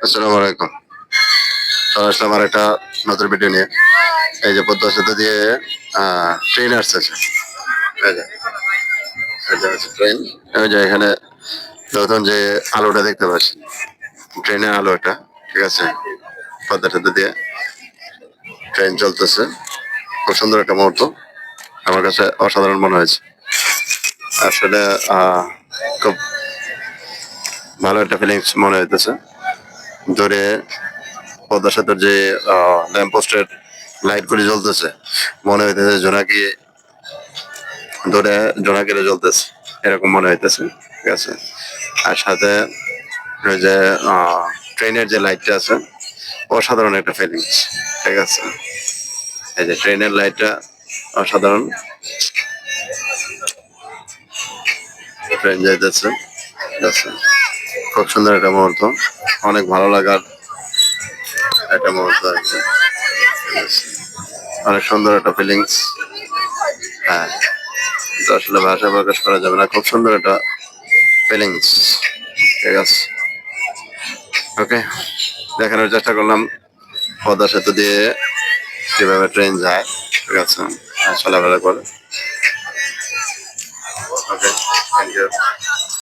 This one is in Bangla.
আসসালামু আলাইকুম। চলে আসলাম আরেকটা নতুন ভিডিও নিয়ে। এই যে পদ্মা সেতু দিয়ে ট্রেন আসতেছে। এই যে এটা হচ্ছে ট্রেন। ওই যে এখানে নতুন যে আলোটা দেখতে পাচ্ছি, ট্রেনের আলো এটা। ঠিক আছে? পদ্মা সেতু দিয়ে ট্রেন চলতেছে। খুব সুন্দর একটা মুহূর্ত। আমার কাছে অসাধারণ মনে হয়েছে। আসলে খুব ভালো একটা ফিলিংস মনে হইতেছে। দূরে পদ্মা সেতুর যে ল্যাম্প পোস্টের লাইট গুলি জ্বলতেছে, মনে হইতেছে জোনাকি দূরে জোনাকিরে জ্বলতেছে, এরকম মনে হইতেছে। ঠিক আছে? আর সাথে ওই যে ট্রেনের যে লাইটটা আছে, অসাধারণ একটা ফিলিংস। ঠিক আছে? এই যে ট্রেনের লাইটটা অসাধারণ। ট্রেন যাইতেছে। ঠিক আছে? খুব সুন্দর একটা মুহূর্ত, অনেক ভালো লাগার একটা মুহূর্ত আর কি। ঠিক আছে? অনেক সুন্দর একটা ফিলিংস। হ্যাঁ, এটা আসলে ভাষায় প্রকাশ করা যাবে না। খুব সুন্দর একটা ফিলিংস। ঠিক আছে? ওকে, দেখানোর চেষ্টা করলাম পদ্মা সেতু দিয়ে কিভাবে ট্রেন যায়। ঠিক আছে? চলাফেরা করে। ওকে, থ্যাংক ইউ।